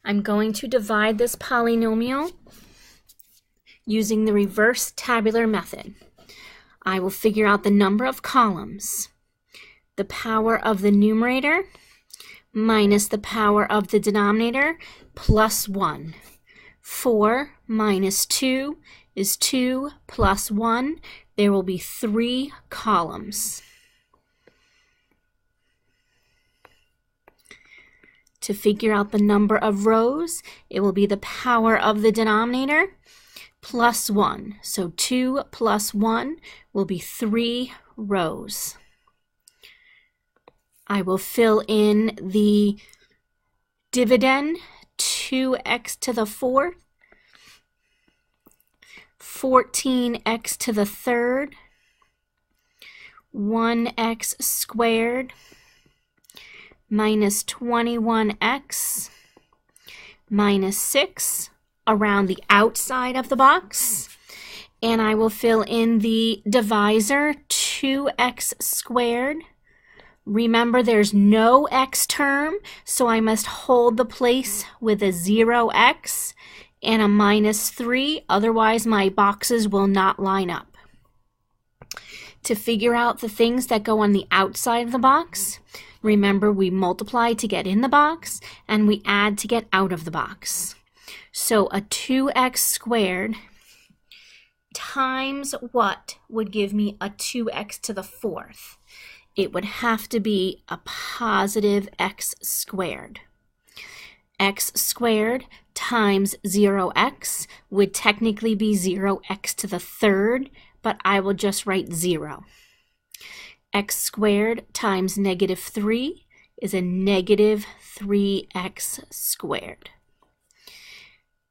I'm going to divide this polynomial using the reverse tabular method. I will figure out the number of columns, the power of the numerator minus the power of the denominator plus 1. 4 minus 2 is 2 plus 1. There will be 3 columns. To figure out the number of rows, it will be the power of the denominator plus 1. So 2 plus 1 will be 3 rows. I will fill in the dividend, 2x to the 4th, 14x to the 3rd, 1x squared, minus 21x, minus 6 around the outside of the box. And I will fill in the divisor, 2x squared. Remember, there's no x term, so I must hold the place with a 0x and a minus 3, otherwise my boxes will not line up. To figure out the things that go on the outside of the box, remember we multiply to get in the box and we add to get out of the box. So a 2x squared times what would give me a 2x to the 4th? It would have to be a positive x squared. X squared times 0x would technically be 0x to the 3rd, but I will just write 0. X squared times negative 3 is a negative 3x squared.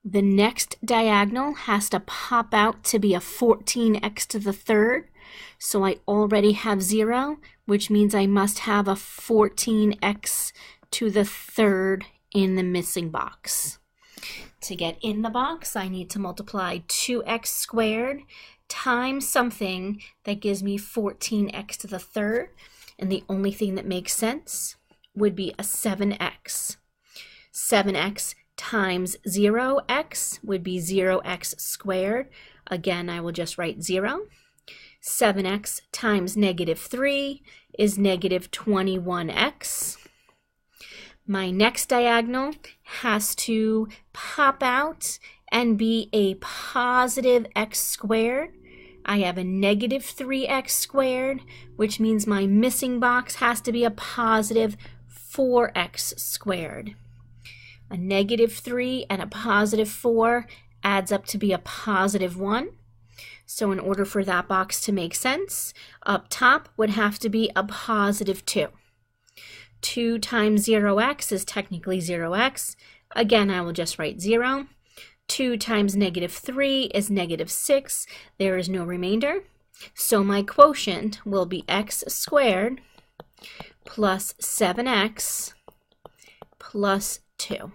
The next diagonal has to pop out to be a 14x to the 3rd, so I already have 0, which means I must have a 14x to the 3rd in the missing box. To get in the box, I need to multiply 2x squared times something that gives me 14x to the 3rd, and the only thing that makes sense would be a 7x. 7x times 0x would be 0x squared. Again, I will just write 0. 7x times negative 3 is negative 21x. My next diagonal has to pop out and be a positive x squared. I have a negative 3x squared, which means my missing box has to be a positive 4x squared. A negative 3 and a positive 4 adds up to be a positive 1. So in order for that box to make sense, up top would have to be a positive 2. 2 times 0x is technically 0x. Again, I will just write 0. 2 times negative 3 is negative 6. There is no remainder. So my quotient will be x squared plus 7x plus 2.